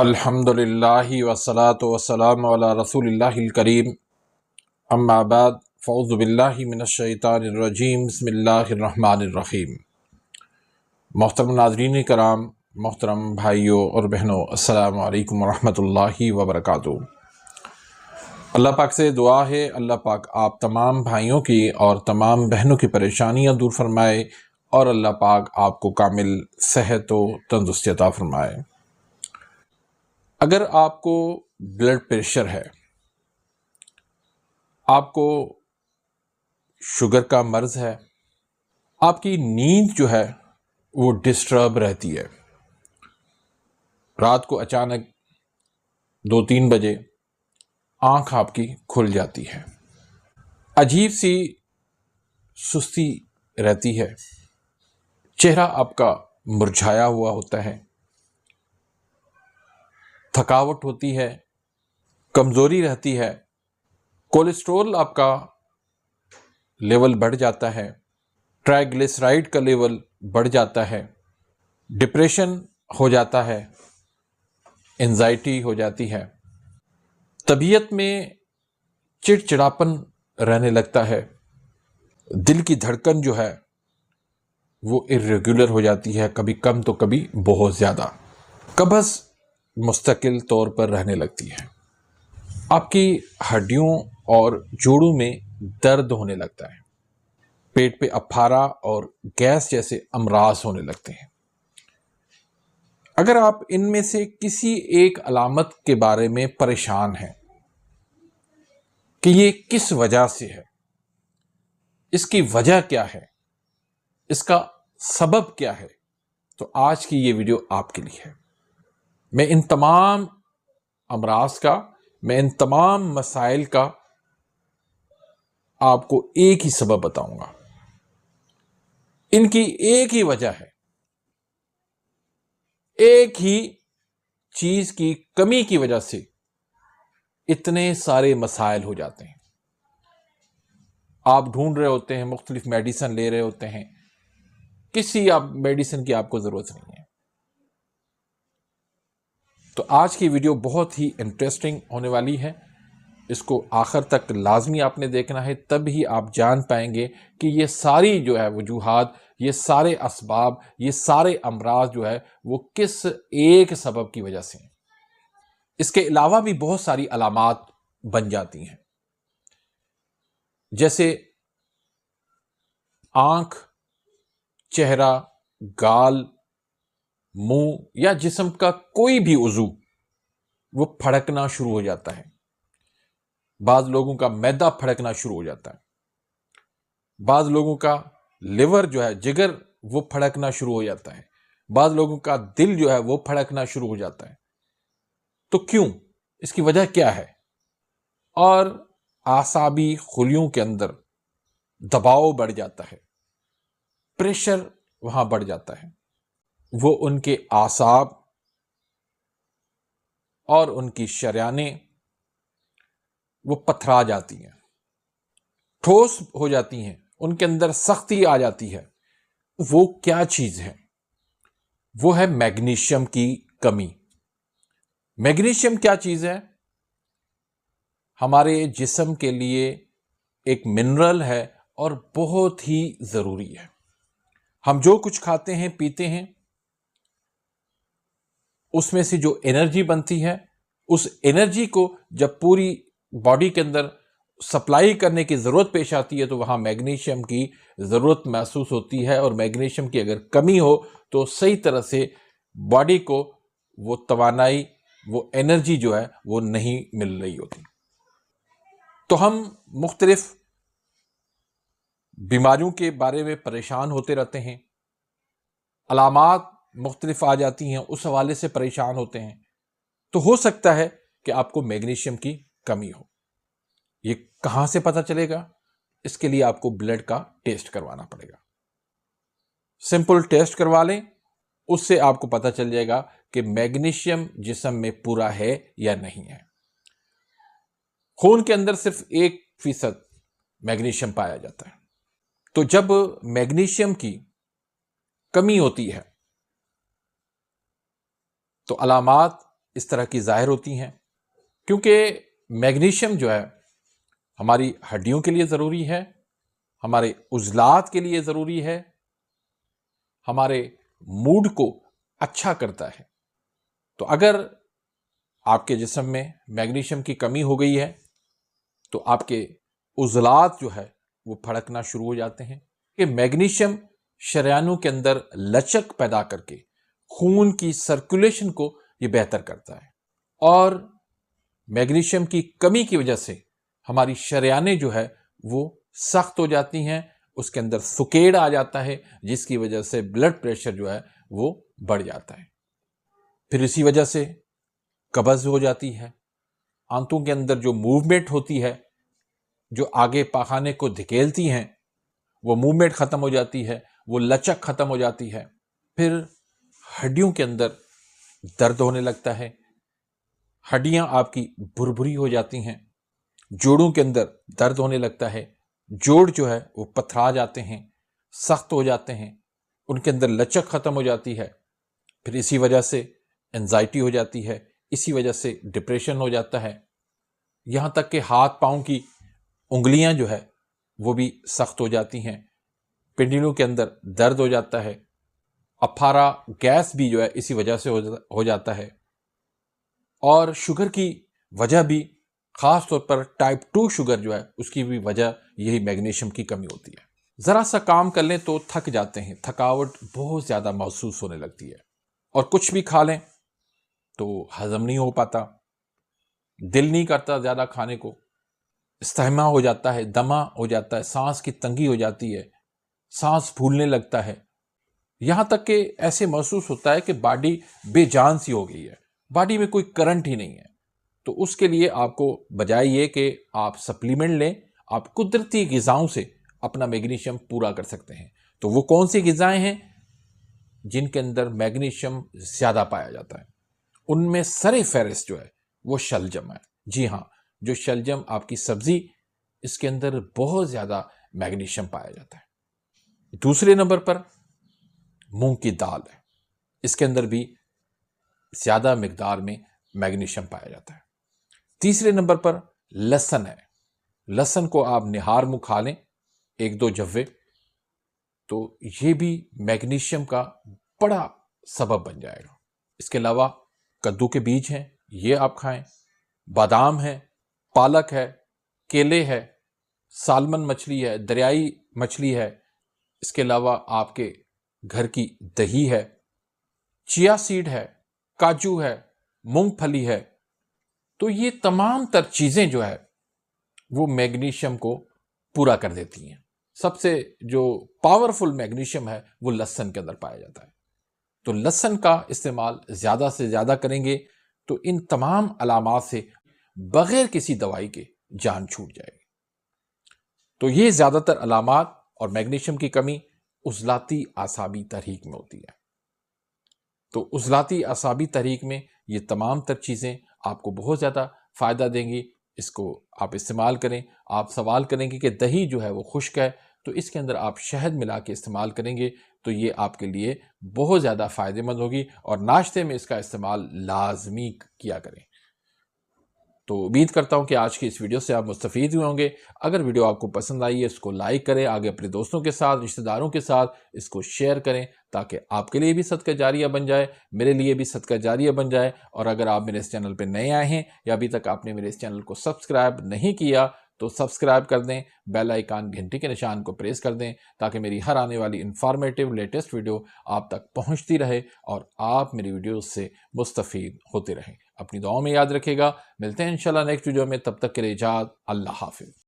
الحمدللہ والصلاة والسلام علی رسول اللہ الکریم، اما بعد فاعوذ باللہ من الشیطان الرجیم، بسم اللہ الرحمن الرحیم۔ محترم ناظرین کرام، محترم بھائیوں اور بہنوں، السلام علیکم ورحمۃ اللہ وبرکاتہ۔ اللہ پاک سے دعا ہے اللہ پاک آپ تمام بھائیوں کی اور تمام بہنوں کی پریشانیاں دور فرمائے اور اللہ پاک آپ کو کامل صحت و تندرستی عطا فرمائے۔ اگر آپ کو بلڈ پریشر ہے، آپ کو شوگر کا مرض ہے، آپ کی نیند جو ہے وہ ڈسٹرب رہتی ہے، رات کو اچانک 2-3 بجے آنکھ آپ کی کھل جاتی ہے، عجیب سی سستی رہتی ہے، چہرہ آپ کا مرجھایا ہوا ہوتا ہے، تھکاوٹ ہوتی ہے، کمزوری رہتی ہے، کولیسٹرول آپ کا لیول بڑھ جاتا ہے، ٹرائیگلیسرائڈ کا لیول بڑھ جاتا ہے، ڈپریشن ہو جاتا ہے، انزائٹی ہو جاتی ہے، طبیعت میں چڑچڑاپن رہنے لگتا ہے، دل کی دھڑکن جو ہے وہ irregular ہو جاتی ہے، کبھی کم تو کبھی بہت زیادہ، قبض مستقل طور پر رہنے لگتی ہے، آپ کی ہڈیوں اور جوڑوں میں درد ہونے لگتا ہے، پیٹ پہ اپھارا اور گیس جیسے امراض ہونے لگتے ہیں۔ اگر آپ ان میں سے کسی ایک علامت کے بارے میں پریشان ہیں کہ یہ کس وجہ سے ہے، اس کی وجہ کیا ہے، اس کا سبب کیا ہے، تو آج کی یہ ویڈیو آپ کے لیے ہے۔ میں ان تمام امراض کا، میں ان تمام مسائل کا آپ کو ایک ہی سبب بتاؤں گا، ان کی ایک ہی وجہ ہے، ایک ہی چیز کی کمی کی وجہ سے اتنے سارے مسائل ہو جاتے ہیں۔ آپ ڈھونڈ رہے ہوتے ہیں، مختلف میڈیسن لے رہے ہوتے ہیں، کسی میڈیسن کی آپ کو ضرورت نہیں ہے۔ تو آج کی ویڈیو بہت ہی انٹرسٹنگ ہونے والی ہے، اس کو آخر تک لازمی آپ نے دیکھنا ہے، تب ہی آپ جان پائیں گے کہ یہ ساری جو ہے وجوہات، یہ سارے اسباب، یہ سارے امراض جو ہے وہ کس ایک سبب کی وجہ سے ہیں۔ اس کے علاوہ بھی بہت ساری علامات بن جاتی ہیں، جیسے آنکھ، چہرہ، گال، منہ یا جسم کا کوئی بھی عضو وہ پھڑکنا شروع ہو جاتا ہے۔ بعض لوگوں کا معدہ پھڑکنا شروع ہو جاتا ہے، بعض لوگوں کا لیور جو ہے، جگر، وہ پھڑکنا شروع ہو جاتا ہے، بعض لوگوں کا دل جو ہے وہ پھڑکنا شروع ہو جاتا ہے۔ تو کیوں؟ اس کی وجہ کیا ہے؟ اور اعصابی خلیوں کے اندر دباؤ بڑھ جاتا ہے، پریشر وہاں بڑھ جاتا ہے، وہ ان کے اعصاب اور ان کی شریانیں وہ پتھرا جاتی ہیں، ٹھوس ہو جاتی ہیں، ان کے اندر سختی آ جاتی ہے۔ وہ کیا چیز ہے؟ وہ ہے میگنیشیم کی کمی۔ میگنیشیم کیا چیز ہے؟ ہمارے جسم کے لیے ایک منرل ہے اور بہت ہی ضروری ہے۔ ہم جو کچھ کھاتے ہیں، پیتے ہیں، اس میں سے جو انرجی بنتی ہے، اس انرجی کو جب پوری باڈی کے اندر سپلائی کرنے کی ضرورت پیش آتی ہے تو وہاں میگنیشیم کی ضرورت محسوس ہوتی ہے، اور میگنیشیم کی اگر کمی ہو تو صحیح طرح سے باڈی کو وہ توانائی، وہ انرجی جو ہے وہ نہیں مل رہی ہوتی۔ تو ہم مختلف بیماریوں کے بارے میں پریشان ہوتے رہتے ہیں، علامات مختلف آ جاتی ہیں، اس حوالے سے پریشان ہوتے ہیں۔ تو ہو سکتا ہے کہ آپ کو میگنیشیم کی کمی ہو۔ یہ کہاں سے پتہ چلے گا؟ اس کے لیے آپ کو بلڈ کا ٹیسٹ کروانا پڑے گا۔ سمپل ٹیسٹ کروا لیں، اس سے آپ کو پتہ چل جائے گا کہ میگنیشیم جسم میں پورا ہے یا نہیں ہے۔ خون کے اندر صرف 1% میگنیشیم پایا جاتا ہے۔ تو جب میگنیشیم کی کمی ہوتی ہے تو علامات اس طرح کی ظاہر ہوتی ہیں، کیونکہ میگنیشیم جو ہے ہماری ہڈیوں کے لیے ضروری ہے، ہمارے عضلات کے لیے ضروری ہے، ہمارے موڈ کو اچھا کرتا ہے۔ تو اگر آپ کے جسم میں میگنیشیم کی کمی ہو گئی ہے تو آپ کے عضلات جو ہے وہ پھڑکنا شروع ہو جاتے ہیں، کہ میگنیشیم شریانوں کے اندر لچک پیدا کر کے خون کی سرکولیشن کو یہ بہتر کرتا ہے، اور میگنیشیم کی کمی کی وجہ سے ہماری شریانیں جو ہے وہ سخت ہو جاتی ہیں، اس کے اندر سکیڑ آ جاتا ہے، جس کی وجہ سے بلڈ پریشر جو ہے وہ بڑھ جاتا ہے۔ پھر اسی وجہ سے قبض ہو جاتی ہے، آنتوں کے اندر جو موومنٹ ہوتی ہے، جو آگے پاخانے کو دھکیلتی ہیں، وہ موومنٹ ختم ہو جاتی ہے، وہ لچک ختم ہو جاتی ہے۔ پھر ہڈیوں کے اندر درد ہونے لگتا ہے، ہڈیاں آپ کی بھربھری ہو جاتی ہیں، جوڑوں کے اندر درد ہونے لگتا ہے، جوڑ جو ہے وہ پتھرا جاتے ہیں، سخت ہو جاتے ہیں، ان کے اندر لچک ختم ہو جاتی ہے۔ پھر اسی وجہ سے انزائٹی ہو جاتی ہے، اسی وجہ سے ڈپریشن ہو جاتا ہے، یہاں تک کہ ہاتھ پاؤں کی انگلیاں جو ہے وہ بھی سخت ہو جاتی ہیں، پنڈلیوں کے اندر درد ہو جاتا ہے، اپھارا گیس بھی جو ہے اسی وجہ سے ہو جاتا ہے، اور شوگر کی وجہ بھی، خاص طور پر ٹائپ 2 شوگر جو ہے اس کی بھی وجہ یہی میگنیشیم کی کمی ہوتی ہے۔ ذرا سا کام کر لیں تو تھک جاتے ہیں، تھکاوٹ بہت زیادہ محسوس ہونے لگتی ہے، اور کچھ بھی کھا لیں تو ہضم نہیں ہو پاتا، دل نہیں کرتا زیادہ کھانے کو، استحمہ ہو جاتا ہے، دمہ ہو جاتا ہے، سانس کی تنگی ہو جاتی ہے، سانس پھولنے لگتا ہے، یہاں تک کہ ایسے محسوس ہوتا ہے کہ باڈی بے جان سی ہو گئی ہے، باڈی میں کوئی کرنٹ ہی نہیں ہے۔ تو اس کے لیے آپ کو بجائے یہ کہ آپ سپلیمنٹ لیں، آپ قدرتی غذاؤں سے اپنا میگنیشیم پورا کر سکتے ہیں۔ تو وہ کون سی غذائیں ہیں جن کے اندر میگنیشیم زیادہ پایا جاتا ہے؟ ان میں سر فہرست جو ہے وہ شلجم ہے۔ جی ہاں، جو شلجم آپ کی سبزی، اس کے اندر بہت زیادہ میگنیشیم پایا جاتا ہے۔ دوسرے نمبر پر مونگ کی دال ہے، اس کے اندر بھی زیادہ مقدار میں میگنیشیم پایا جاتا ہے۔ تیسرے نمبر پر لہسن ہے، لہسن کو آپ نہار منہ کھا لیں 1-2 جوے، تو یہ بھی میگنیشیم کا بڑا سبب بن جائے گا۔ اس کے علاوہ کدو کے بیج ہیں، یہ آپ کھائیں، بادام ہے، پالک ہے، کیلے ہے، سالمن مچھلی ہے، دریائی مچھلی ہے، اس کے علاوہ آپ کے گھر کی دہی ہے، چیا سیڈ ہے، کاجو ہے، مونگ پھلی ہے۔ تو یہ تمام تر چیزیں جو ہے وہ میگنیشیم کو پورا کر دیتی ہیں۔ سب سے جو پاورفل میگنیشیم ہے وہ لہسن کے اندر پایا جاتا ہے۔ تو لہسن کا استعمال زیادہ سے زیادہ کریں گے تو ان تمام علامات سے بغیر کسی دوائی کے جان چھوٹ جائے گی۔ تو یہ زیادہ تر علامات اور میگنیشیم کی کمی عضلاتی اعصابی تحریک میں ہوتی ہے۔ تو عضلاتی اعصابی تحریک میں یہ تمام تر چیزیں آپ کو بہت زیادہ فائدہ دیں گی، اس کو آپ استعمال کریں۔ آپ سوال کریں گے کہ دہی جو ہے وہ خشک ہے، تو اس کے اندر آپ شہد ملا کے استعمال کریں گے تو یہ آپ کے لیے بہت زیادہ فائدہ مند ہوگی، اور ناشتے میں اس کا استعمال لازمی کیا کریں۔ تو امید کرتا ہوں کہ آج کی اس ویڈیو سے آپ مستفید ہوئے ہوں گے۔ اگر ویڈیو آپ کو پسند آئی ہے اس کو لائک کریں، آگے اپنے دوستوں کے ساتھ، رشتہ داروں کے ساتھ اس کو شیئر کریں، تاکہ آپ کے لیے بھی صدقہ جاریہ بن جائے، میرے لیے بھی صدقہ جاریہ بن جائے۔ اور اگر آپ میرے اس چینل پہ نئے آئے ہیں یا ابھی تک آپ نے میرے اس چینل کو سبسکرائب نہیں کیا تو سبسکرائب کر دیں، بیل آئیکن گھنٹی کے نشان کو پریس کر دیں، تاکہ میری ہر آنے والی انفارمیٹیو لیٹسٹ ویڈیو آپ تک پہنچتی رہے اور آپ میری ویڈیوز سے مستفید ہوتے رہیں۔ اپنی دعاؤں میں یاد رکھے گا، ملتے ہیں انشاءاللہ نیکسٹ ویڈیو میں، تب تک کے لیے اجازت، اللہ حافظ۔